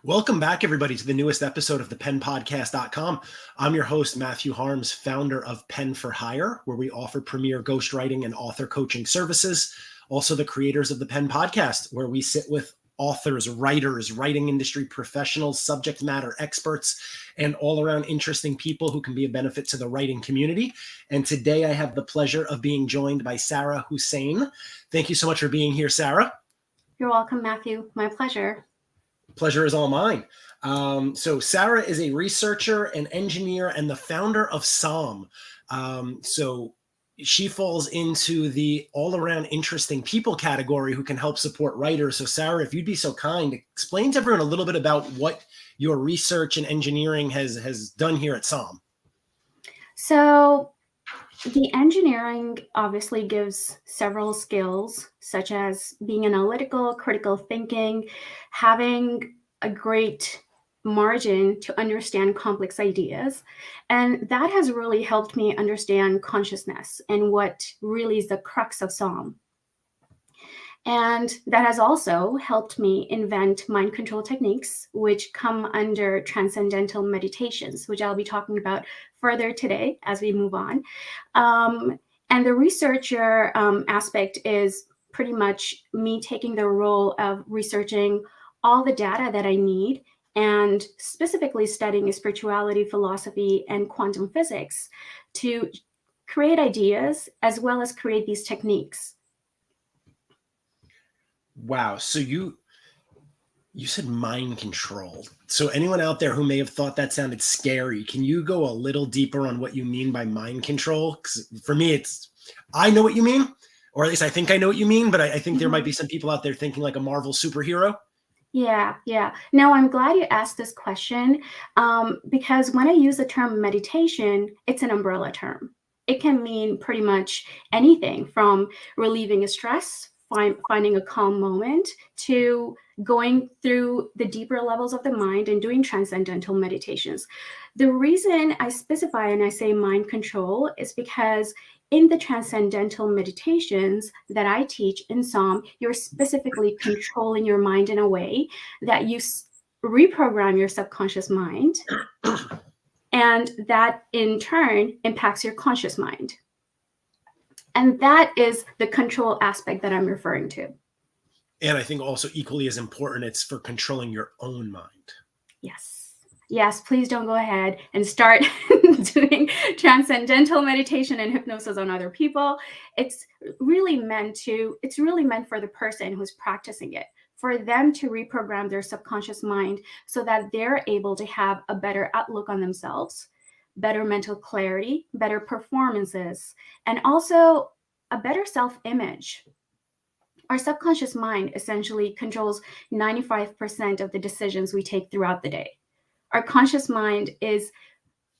Welcome back, everybody, to the newest episode of the PenPodcast.com. I'm your host, Matthew Harms, founder of Pen for Hire, where we offer premier ghostwriting and author coaching services. Also, the creators of the Pen Podcast, where we sit with authors, writers, writing industry professionals, subject matter experts, and all around interesting people who can be a benefit to the writing community. And today I have the pleasure of being joined by Sarah Hussain. Thank you so much for being here, Sarah. You're welcome, Matthew. My pleasure. Pleasure is all mine. So Sarah is a researcher, an engineer, and the founder of SOM. So she falls into the all-around interesting people category who can help support writers. So Sarah, if you'd be so kind, explain to everyone a little bit about what your research and engineering has done here at SOM. So the engineering obviously gives several skills, such as being analytical, critical thinking, having a great margin to understand complex ideas. And that has really helped me understand consciousness and what really is the crux of SOM. And that has also helped me invent mind control techniques, which come under transcendental meditations, which I'll be talking about further today as we move on. And the researcher aspect is pretty much me taking the role of researching all the data that I need and specifically studying spirituality, philosophy, and quantum physics to create ideas as well as create these techniques. Wow. So you said mind control. So anyone out there who may have thought that sounded scary, can you go a little deeper on what you mean by mind control? Because for me, I know what you mean, or at least I think I know what you mean, but I think there might be some people out there thinking like a Marvel superhero. Yeah. Now, I'm glad you asked this question because when I use the term meditation, it's an umbrella term. It can mean pretty much anything from relieving a stress, finding a calm moment, to going through the deeper levels of the mind and doing transcendental meditations. The reason I specify and I say mind control is because in the transcendental meditations that I teach in SOM, you're specifically controlling your mind in a way that you reprogram your subconscious mind, and that in turn impacts your conscious mind. And that is the control aspect that I'm referring to. And I think also equally as important, it's for controlling your own mind. Yes, please don't go ahead and start doing transcendental meditation and hypnosis on other people. It's really meant for the person who's practicing it, for them to reprogram their subconscious mind so that they're able to have a better outlook on themselves, better mental clarity, better performances, and also a better self-image. Our subconscious mind essentially controls 95% of the decisions we take throughout the day. Our conscious mind is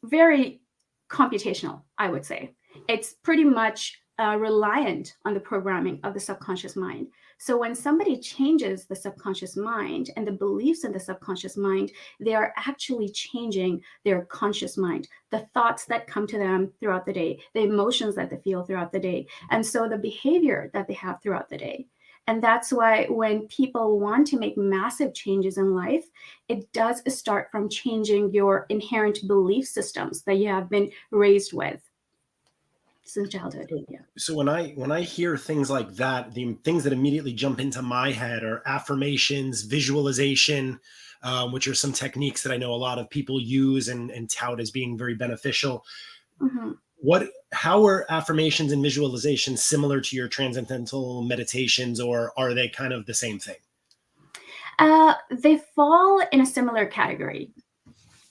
very computational, I would say. It's pretty much reliant on the programming of the subconscious mind. So when somebody changes the subconscious mind and the beliefs in the subconscious mind, they are actually changing their conscious mind, the thoughts that come to them throughout the day, the emotions that they feel throughout the day, and so the behavior that they have throughout the day. And that's why when people want to make massive changes in life, it does start from changing your inherent belief systems that you have been raised with since childhood. Yeah. So when I hear things like that, the things that immediately jump into my head are affirmations, visualization, which are some techniques that I know a lot of people use and tout as being very beneficial. Mm-hmm. How are affirmations and visualizations similar to your transcendental meditations, or are they kind of the same thing? They fall in a similar category.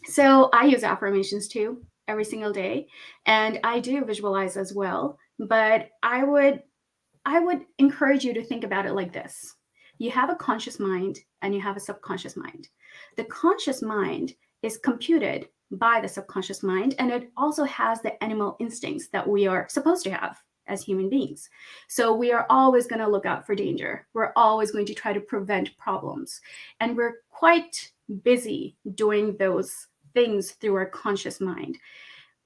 So I use affirmations too every single day, and I do visualize as well. But I would encourage you to think about it like this. You have a conscious mind and you have a subconscious mind. The conscious mind is computed by the subconscious mind, and it also has the animal instincts that we are supposed to have as human beings. So we are always going to look out for danger. We're always going to try to prevent problems. And we're quite busy doing those things through our conscious mind.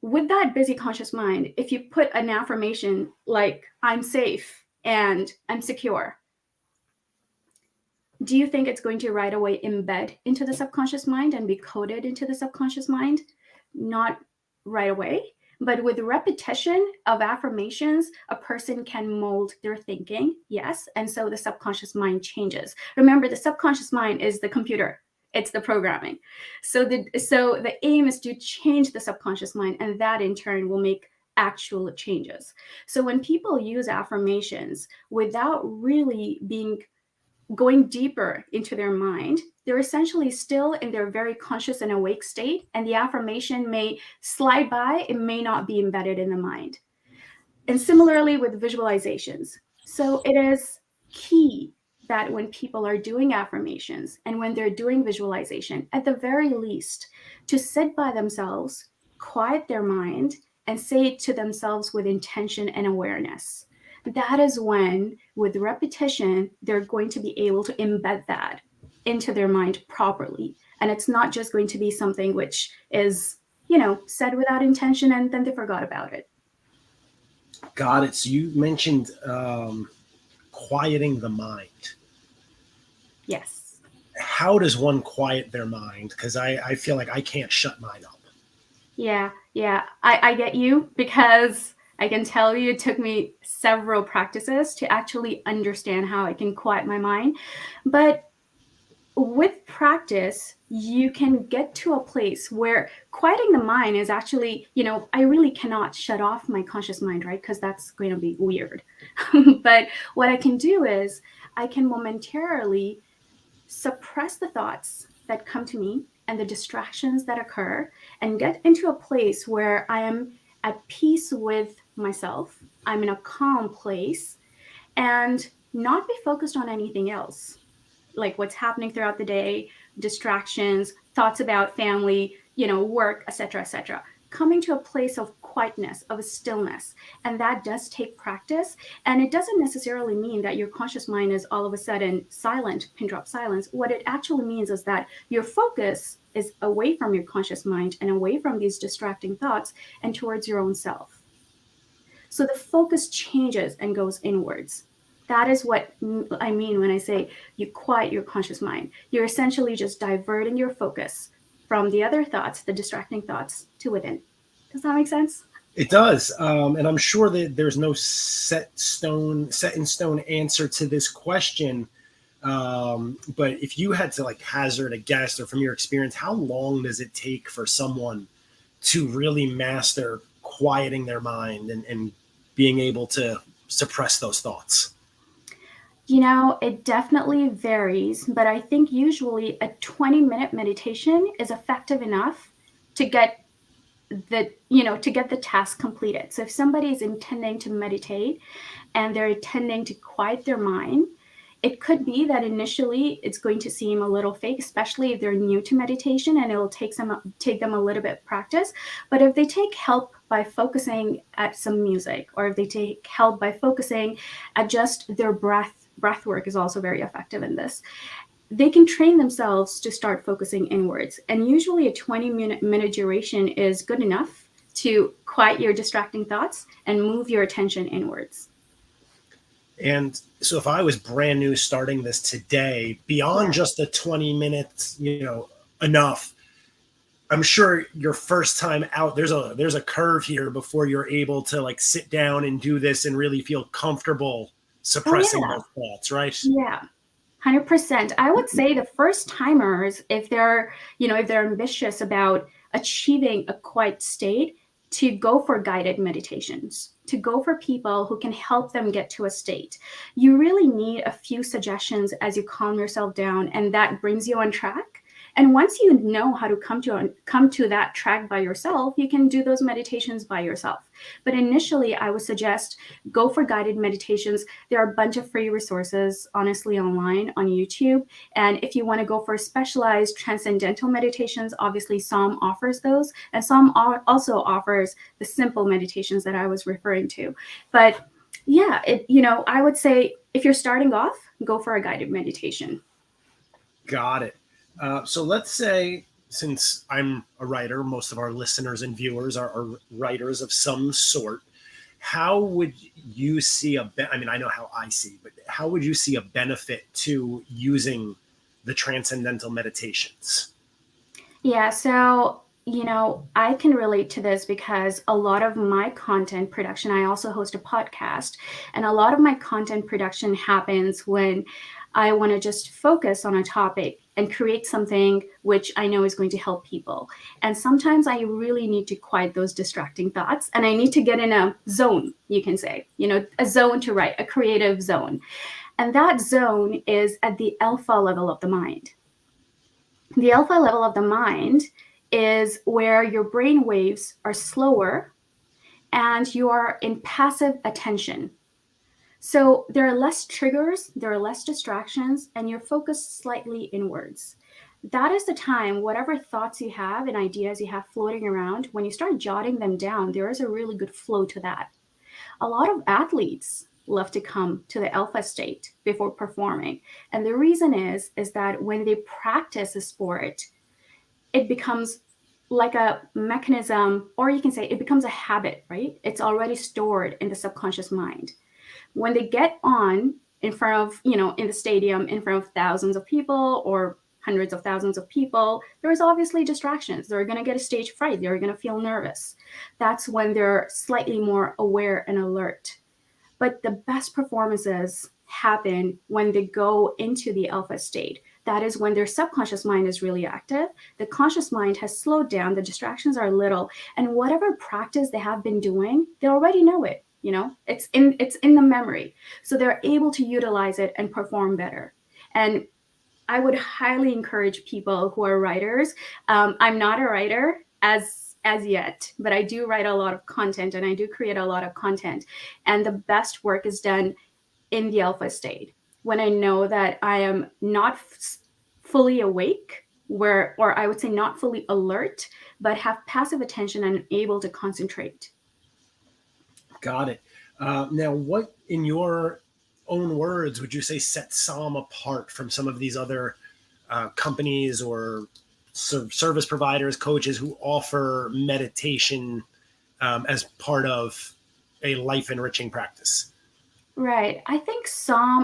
With that busy conscious mind, if you put an affirmation like, I'm safe and I'm secure, Do you think it's going to right away embed into the subconscious mind and be coded into the subconscious mind? Not right away. But with repetition of affirmations, a person can mold their thinking, yes. And so the subconscious mind changes. Remember, the subconscious mind is the computer. It's the programming. So the aim is to change the subconscious mind, and that in turn will make actual changes. So when people use affirmations without really going deeper into their mind, they're essentially still in their very conscious and awake state, and the affirmation may slide by, it may not be embedded in the mind. And similarly with visualizations. So it is key that when people are doing affirmations and when they're doing visualization, at the very least, to sit by themselves, quiet their mind, and say it to themselves with intention and awareness. That is when, with repetition, they're going to be able to embed that into their mind properly. And it's not just going to be something which is, said without intention and then they forgot about it. Got it. So you mentioned quieting the mind. Yes. How does one quiet their mind? Because I feel like I can't shut mine up. Yeah. I get you, because I can tell you it took me several practices to actually understand how I can quiet my mind. But with practice, you can get to a place where quieting the mind is actually, I really cannot shut off my conscious mind, right? Because that's going to be weird. But what I can do is I can momentarily suppress the thoughts that come to me and the distractions that occur, and get into a place where I am at peace with myself. I'm in a calm place and not be focused on anything else, like what's happening throughout the day, distractions, thoughts about family, work, etc., etc. Coming to a place of quietness, of a stillness. And that does take practice. And it doesn't necessarily mean that your conscious mind is all of a sudden silent, pin drop silence. What it actually means is that your focus is away from your conscious mind and away from these distracting thoughts and towards your own self. So the focus changes and goes inwards. That is what I mean when I say you quiet your conscious mind. You're essentially just diverting your focus from the other thoughts, the distracting thoughts, to within. Does that make sense? It does. And I'm sure that there's no set in stone answer to this question. But if you had to hazard a guess, or from your experience, how long does it take for someone to really master quieting their mind and being able to suppress those thoughts? It definitely varies, but I think usually a 20-minute meditation is effective enough to get the task completed. So if somebody is intending to meditate and they're intending to quiet their mind, it could be that initially it's going to seem a little fake, especially if they're new to meditation, and it will take them a little bit of practice. But if they take help by focusing at some music, or if they take help by focusing at just their breath work is also very effective in this. They can train themselves to start focusing inwards. And usually a 20-minute duration is good enough to quiet your distracting thoughts and move your attention inwards. And so if I was brand new starting this today, beyond just the 20 minutes, enough, I'm sure your first time out, there's a curve here before you're able to sit down and do this and really feel comfortable suppressing those thoughts, right? Yeah. 100%. I would say the first timers, if they're ambitious about achieving a quiet state, to go for guided meditations, to go for people who can help them get to a state. You really need a few suggestions as you calm yourself down, and that brings you on track. And once you know how to come to that track by yourself, you can do those meditations by yourself. But initially, I would suggest go for guided meditations. There are a bunch of free resources, honestly, online on YouTube. And if you want to go for specialized transcendental meditations, obviously Psalm offers those. And Psalm also offers the simple meditations that I was referring to. But yeah, I would say if you're starting off, go for a guided meditation. Got it. So let's say, since I'm a writer, most of our listeners and viewers are writers of some sort. how would you see I mean, I know how I see, but how would you see a benefit to using the transcendental meditations? Yeah, so, I can relate to this because a lot of my content production, I also host a podcast, and a lot of my content production happens when I want to just focus on a topic and create something which I know is going to help people. And sometimes I really need to quiet those distracting thoughts, and I need to get in a zone, you can say, a zone to write, a creative zone. And that zone is at the alpha level of the mind. The alpha level of the mind is where your brain waves are slower and you are in passive attention. So there are less triggers, there are less distractions, and you're focused slightly inwards. That is the time, whatever thoughts you have and ideas you have floating around, when you start jotting them down, there is a really good flow to that. A lot of athletes love to come to the alpha state before performing. And the reason is that when they practice a sport, it becomes like a mechanism, or you can say it becomes a habit, right? It's already stored in the subconscious mind. When they get on in front of, in the stadium, in front of thousands of people or hundreds of thousands of people, there's obviously distractions. They're going to get a stage fright. They're going to feel nervous. That's when they're slightly more aware and alert. But the best performances happen when they go into the alpha state. That is when their subconscious mind is really active. The conscious mind has slowed down. The distractions are little. And whatever practice they have been doing, they already know it. It's in the memory. So they're able to utilize it and perform better. And I would highly encourage people who are writers. I'm not a writer as yet, but I do write a lot of content and I do create a lot of content. And the best work is done in the alpha state when I know that I am not fully awake, or I would say not fully alert, but have passive attention and able to concentrate. Got it. Now, what, in your own words, would you say sets Psalm apart from some of these other companies or service providers, coaches who offer meditation as part of a life enriching practice? Right. I think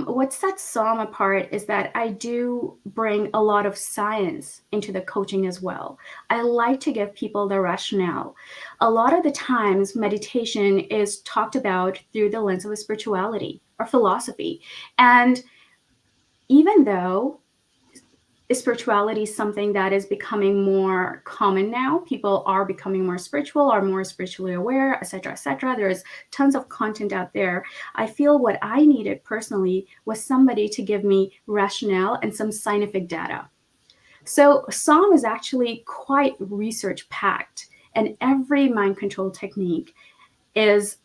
what sets Psalm apart is that I do bring a lot of science into the coaching as well. I like to give people the rationale. A lot of the times, meditation is talked about through the lens of a spirituality or philosophy. And even though spirituality is something that is becoming more common now. People are becoming more spiritual, are more spiritually aware, etc., etc. There's tons of content out there. I feel what I needed personally was somebody to give me rationale and some scientific data. So Psalm is actually quite research packed, and every mind control technique is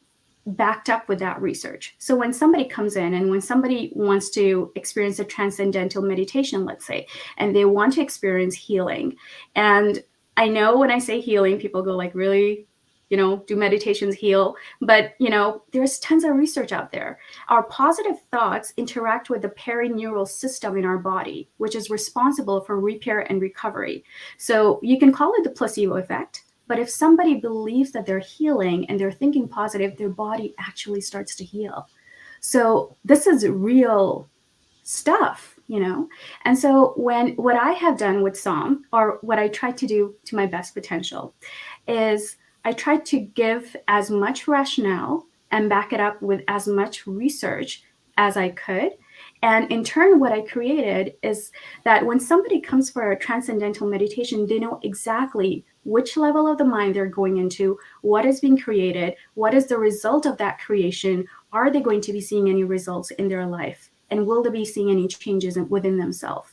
backed up with that research. So when somebody comes in and when somebody wants to experience a transcendental meditation, let's say, and they want to experience healing, and I know when I say healing, people go like, really? Do meditations heal? But, there's tons of research out there. Our positive thoughts interact with the perineural system in our body, which is responsible for repair and recovery. So you can call it the placebo effect. But if somebody believes that they're healing and they're thinking positive, their body actually starts to heal. So this is real stuff, And so what I have done with Psalm, or what I try to do to my best potential, is I try to give as much rationale and back it up with as much research as I could. And in turn, what I created is that when somebody comes for a transcendental meditation, they know exactly which level of the mind they're going into, what is being created, what is the result of that creation, are they going to be seeing any results in their life, and will they be seeing any changes within themselves?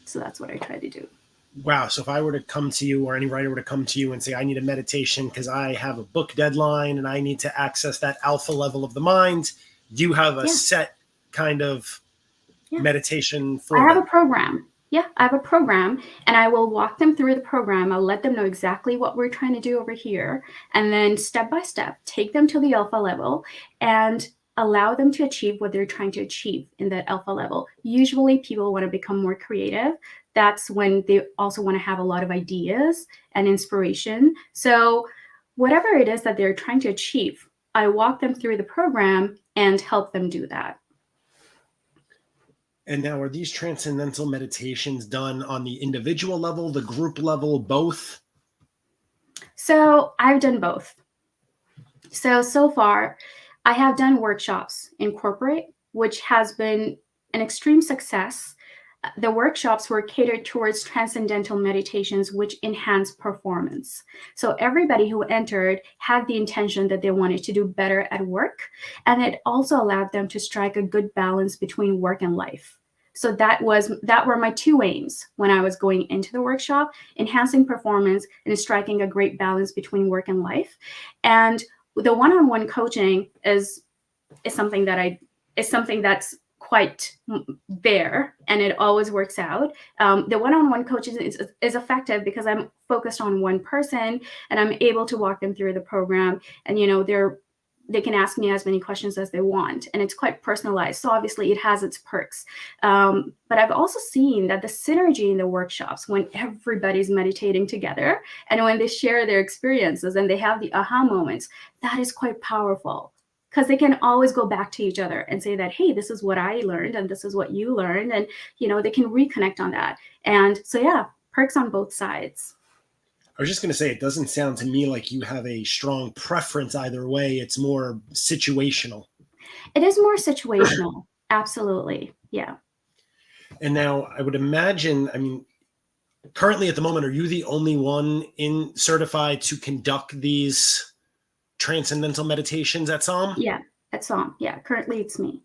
So that's what I try to do. Wow. So if I were to come to you, or any writer were to come to you and say, I need a meditation because I have a book deadline and I need to access that alpha level of the mind, you have a set kind of meditation for I have a program. Yeah, I have a program, and I will walk them through the program. I'll let them know exactly what we're trying to do over here, and then step by step, take them to the alpha level and allow them to achieve what they're trying to achieve in that alpha level. Usually people want to become more creative. That's when they also want to have a lot of ideas and inspiration. So whatever it is that they're trying to achieve, I walk them through the program and help them do that. And now, are these transcendental meditations done on the individual level, the group level, both? So I've done both. So far, I have done workshops in corporate, which has been an extreme success. The workshops were catered towards transcendental meditations, which enhance performance. So everybody who entered had the intention that they wanted to do better at work, and it also allowed them to strike a good balance between work and life. So that were my two aims when I was going into the workshop: enhancing performance and striking a great balance between work and life. And the one-on-one coaching is something that's quite there, and it always works out. The one-on-one coaching is effective because I'm focused on one person, and I'm able to walk them through the program, and they can ask me as many questions as they want, and it's quite personalized. So obviously it has its perks. But I've also seen that the synergy in the workshops, when everybody's meditating together and when they share their experiences and they have the aha moments, that is quite powerful, because they can always go back to each other and say that, hey, this is what I learned and this is what you learned. And, they can reconnect on that. And so, yeah, perks on both sides. I was just going to say, it doesn't sound to me like you have a strong preference either way. It's more situational. It is more situational. Absolutely. Yeah. And now I would imagine, currently at the moment, are you the only one certified to conduct these transcendental meditations at SOM? Yeah, at SOM. Yeah, currently it's me.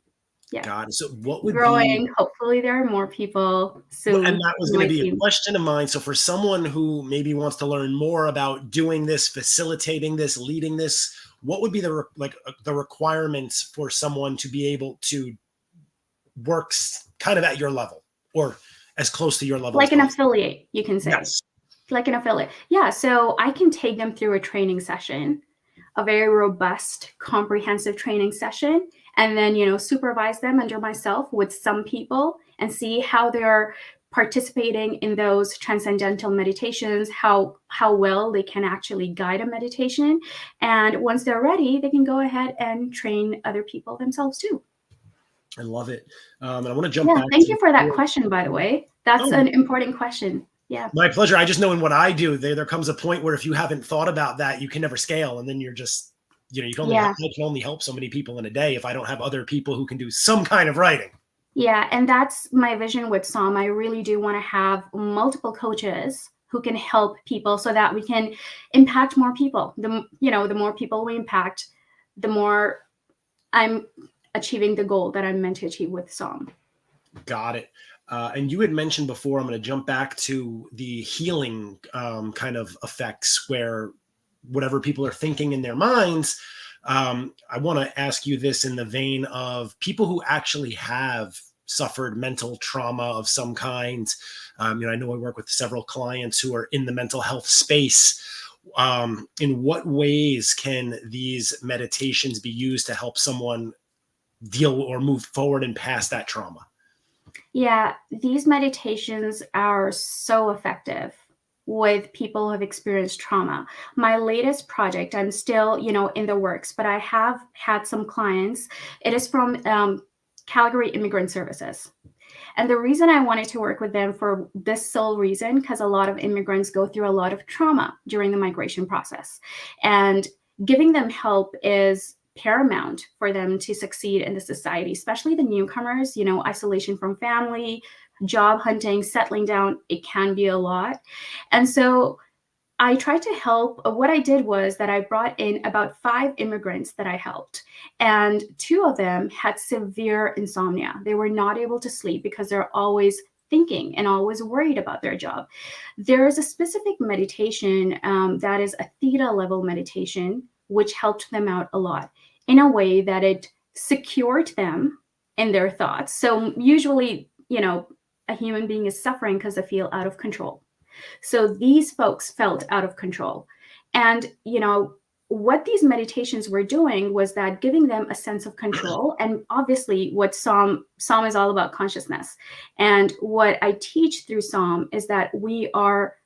Yeah. God, so what would growing? be? Hopefully there are more people soon. And that was going to be a question of mine. So for someone who maybe wants to learn more about doing this, facilitating this, leading this, what would be the requirements for someone to be able to work kind of at your level or as close to your level? Like an affiliate, you can say. Yes. Like an affiliate. Yeah, so I can take them through a training session, a very robust, comprehensive training session, and then, supervise them under myself with some people and see how they're participating in those transcendental meditations, how well they can actually guide a meditation. And once they're ready, they can go ahead and train other people themselves too. I love it. And I want to jump back. Thank you for that question, by the way. That's an important question. Yeah. My pleasure. I just know in what I do, there comes a point where if you haven't thought about that, you can never scale. And then you're just, I can only help so many people in a day if I don't have other people who can do some kind of writing. Yeah. And that's my vision with SOM. I really do want to have multiple coaches who can help people so that we can impact more people. The more people we impact, the more I'm achieving the goal that I'm meant to achieve with SOM. Got it. And you had mentioned before, I'm going to jump back to the healing kind of effects where whatever people are thinking in their minds. I want to ask you this in the vein of people who actually have suffered mental trauma of some kind. I know I work with several clients who are in the mental health space. In what ways can these meditations be used to help someone deal or move forward and past that trauma? Yeah, these meditations are so effective with people who have experienced trauma. My latest project, I'm still, in the works, but I have had some clients. It is from Calgary Immigrant Services. And the reason I wanted to work with them for this sole reason, because a lot of immigrants go through a lot of trauma during the migration process. And giving them help is paramount for them to succeed in the society, especially the newcomers, isolation from family, job hunting, settling down, it can be a lot. And so I tried to help. What I did was that I brought in about 5 immigrants that I helped, and 2 of them had severe insomnia. They were not able to sleep because they're always thinking and always worried about their job. There is a specific meditation that is a theta level meditation, which helped them out a lot in a way that it secured them in their thoughts. So usually, a human being is suffering because they feel out of control. So these folks felt out of control. And, what these meditations were doing was that giving them a sense of control. And obviously what SOM is all about, consciousness. And what I teach through SOM is that we are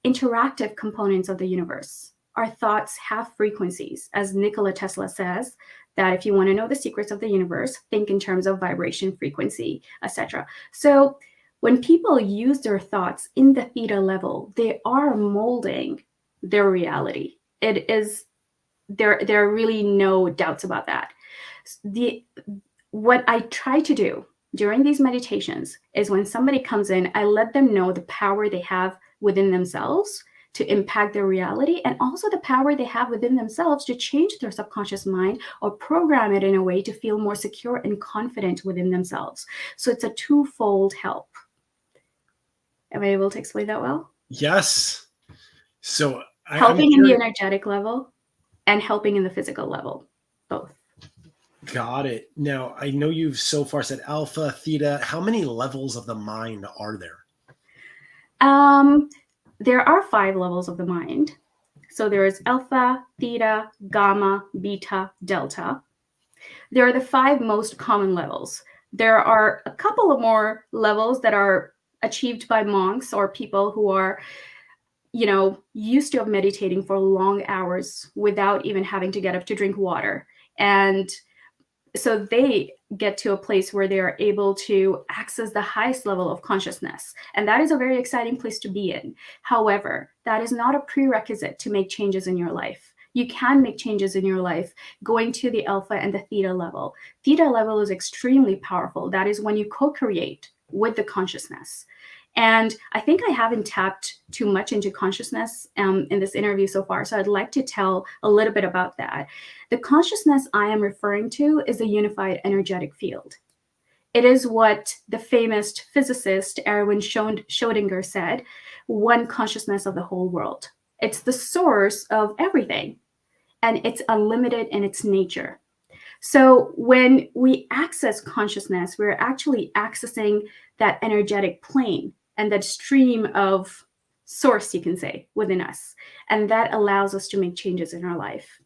interactive components of the universe. our thoughts have frequencies. As Nikola Tesla says, that if you want to know the secrets of the universe, think in terms of vibration, frequency, etc. So when people use their thoughts in the theta level, they are molding their reality. It is, there are really no doubts about that. What I try to do during these meditations is when somebody comes in, I let them know the power they have within themselves to impact their reality, and also the power they have within themselves to change their subconscious mind or program it in a way to feel more secure and confident within themselves. So it's a twofold help. Am I able to explain that well? Yes. So helping in the energetic level and helping in the physical level, both. Got it. Now, I know you've so far said alpha, theta. How many levels of the mind are there? There are 5 levels of the mind. So there is alpha, theta, gamma, beta, delta. There are the 5 most common levels. There are a couple of more levels that are achieved by monks or people who are, used to meditating for long hours without even having to get up to drink water. And so they get to a place where they are able to access the highest level of consciousness. And that is a very exciting place to be in. However, that is not a prerequisite to make changes in your life. You can make changes in your life going to the alpha and the theta level. Theta level is extremely powerful. That is when you co-create with the consciousness. And I think I haven't tapped too much into consciousness in this interview so far. So I'd like to tell a little bit about that. The consciousness I am referring to is a unified energetic field. It is what the famous physicist Erwin Schrödinger said, one consciousness of the whole world. It's the source of everything, and it's unlimited in its nature. So when we access consciousness, we're actually accessing that energetic plane and that stream of source, you can say, within us. And that allows us to make changes in our life.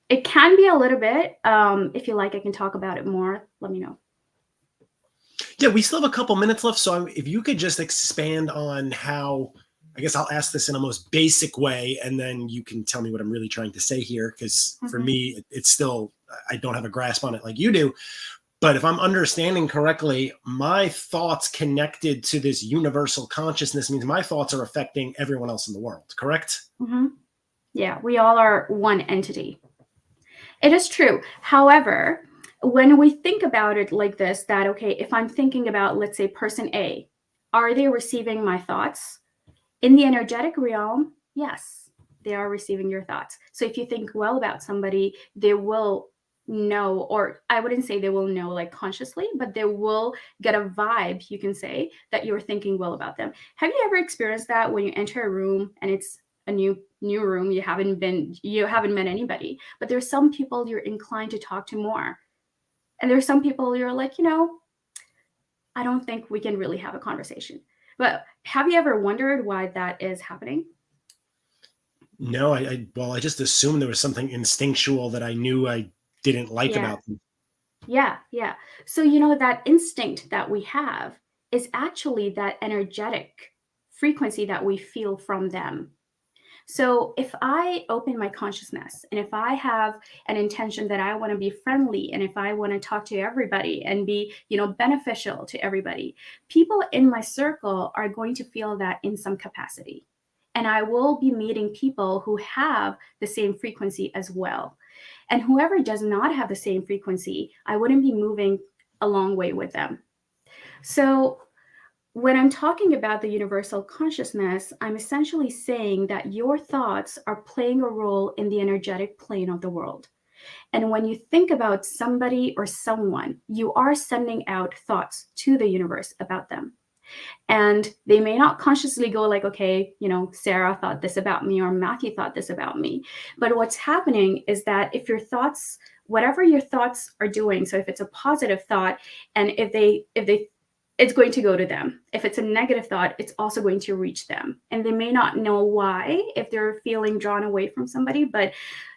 It can be a little bit. If you like, I can talk about it more. Let me know. Yeah, we still have a couple minutes left. So if you could just expand on how, I guess I'll ask this in a most basic way, and then you can tell me what I'm really trying to say here. Because for me, it's still, I don't have a grasp on it like you do. But if I'm understanding correctly, my thoughts connected to this universal consciousness means my thoughts are affecting everyone else in the world, correct? Mm-hmm. Yeah, we all are one entity. It is true. However, when we think about it like this, that, okay, if I'm thinking about, let's say, person A, are they receiving my thoughts? In the energetic realm, yes, they are receiving your thoughts. So if you think well about somebody, they will know, or I wouldn't say they will know like consciously, but they will get a vibe, you can say, that you're thinking well about them. Have you ever experienced that when you enter a room and it's a new room, you haven't met anybody, but there's some people you're inclined to talk to more, and there's some people you're like, I don't think we can really have a conversation. But have you ever wondered why that is happening? No, I just assumed there was something instinctual that I knew I didn't like about them. Yeah. So, that instinct that we have is actually that energetic frequency that we feel from them. So if I open my consciousness and if I have an intention that I want to be friendly and if I want to talk to everybody and be, beneficial to everybody, people in my circle are going to feel that in some capacity. And I will be meeting people who have the same frequency as well. And whoever does not have the same frequency, I wouldn't be moving a long way with them. So when I'm talking about the universal consciousness, I'm essentially saying that your thoughts are playing a role in the energetic plane of the world. And when you think about somebody or someone, you are sending out thoughts to the universe about them. And they may not consciously go like, okay, Sarah thought this about me or Matthew thought this about me. But what's happening is that if your thoughts, whatever your thoughts are doing, so if it's a positive thought and if they it's going to go to them. If it's a negative thought, it's also going to reach them. And they may not know why if they're feeling drawn away from somebody, but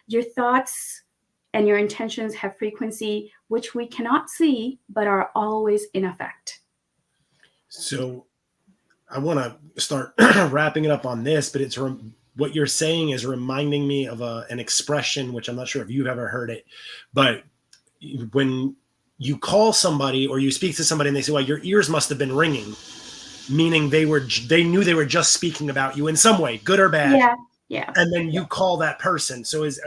your thoughts and your intentions have frequency, which we cannot see, but are always in effect. So I want to start wrapping it up on this, but it's what you're saying is reminding me of an expression, which I'm not sure if you've ever heard it, but when you call somebody or you speak to somebody and they say, well, your ears must have been ringing, meaning they knew they were just speaking about you in some way, good or bad. Yeah. Yeah. And then you call that person. So is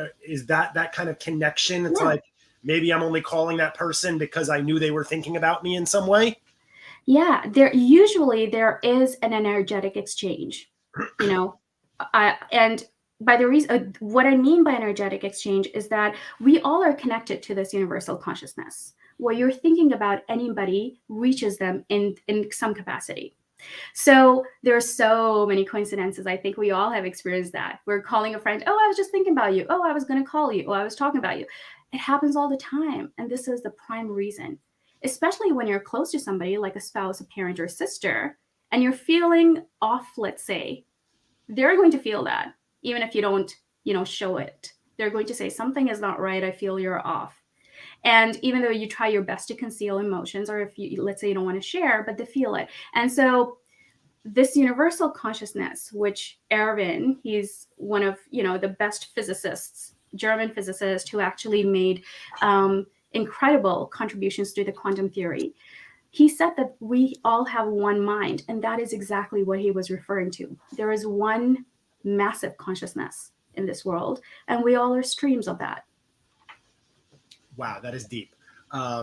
that kind of connection? It's like, maybe I'm only calling that person because I knew they were thinking about me in some way. Yeah, there is an energetic exchange, and by the reason, what I mean by energetic exchange is that we all are connected to this universal consciousness. What you're thinking about anybody reaches them in some capacity. So there are so many coincidences. I think we all have experienced that. We're calling a friend. Oh, I was just thinking about you. Oh, I was going to call you. Oh, I was talking about you. It happens all the time. And this is the prime reason, especially when you're close to somebody like a spouse, a parent, or a sister, and you're feeling off, let's say, they're going to feel that even if you don't, show it. They're going to say something is not right. I feel you're off. And even though you try your best to conceal emotions, or if you, let's say you don't want to share, but they feel it. And so this universal consciousness, which Erwin, he's one of, the best physicists, German physicist who actually made incredible contributions to the quantum theory. He said that we all have one mind, and that is exactly what he was referring to. There is one massive consciousness in this world, and we all are streams of that. Wow, that is deep.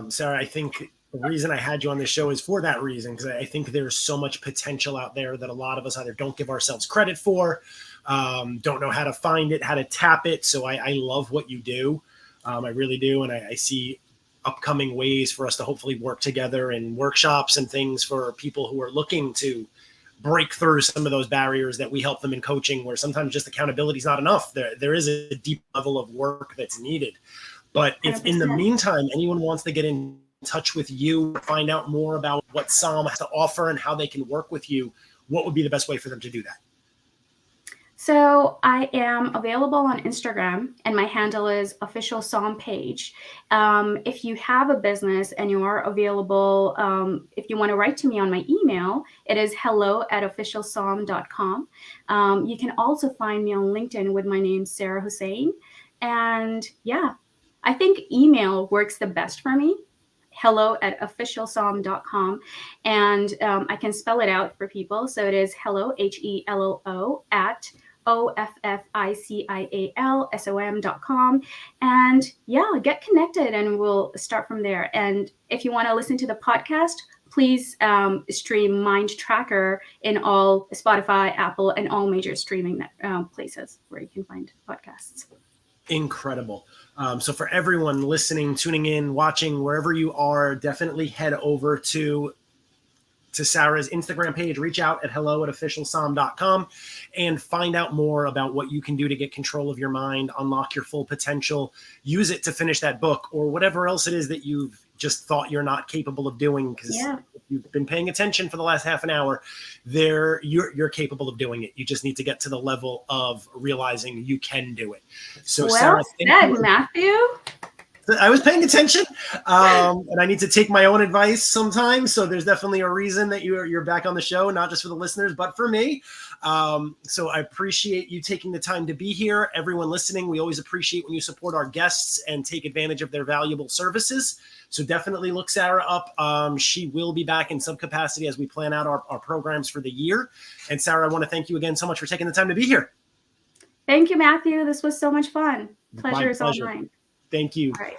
Sarah, I think the reason I had you on this show is for that reason, because I think there's so much potential out there that a lot of us either don't give ourselves credit for, don't know how to find it, how to tap it. So I love what you do. I really do. And I see upcoming ways for us to hopefully work together in workshops and things for people who are looking to break through some of those barriers that we help them in coaching, where sometimes just accountability is not enough. There is a deep level of work that's needed. But if 100%. In the meantime, anyone wants to get in touch with you, find out more about what Psalm has to offer and how they can work with you, what would be the best way for them to do that? So I am available on Instagram, and my handle is official Psalm page. If you have a business and you are available, if you want to write to me on my email, it is hello@officialpsalm.com. You can also find me on LinkedIn with my name, Sarah Hussain. And I think email works the best for me, hello@officialpsalm.com. And I can spell it out for people. So it is hello, HELLO, at OFFICIALSOM.com. And get connected and we'll start from there. And if you want to listen to the podcast, please stream Mindtracker in all Spotify, Apple, and all major streaming places where you can find podcasts. Incredible. So for everyone listening, tuning in, watching, wherever you are, definitely head over to Sarah's Instagram page, reach out at hello@officialpsalm.com and find out more about what you can do to get control of your mind, unlock your full potential, use it to finish that book or whatever else it is that you've just thought you're not capable of doing, because if you've been paying attention for the last half an hour, you're capable of doing it. You just need to get to the level of realizing you can do it. So Sarah, thank you, Matthew. I was paying attention, and I need to take my own advice sometimes. So there's definitely a reason that you're back on the show, not just for the listeners, but for me. So I appreciate you taking the time to be here. Everyone listening, we always appreciate when you support our guests and take advantage of their valuable services. So definitely look Sarah up. She will be back in some capacity as we plan out our programs for the year. And Sarah, I want to thank you again so much for taking the time to be here. Thank you, Matthew. This was so much fun. Pleasure is all mine. Thank you. All right.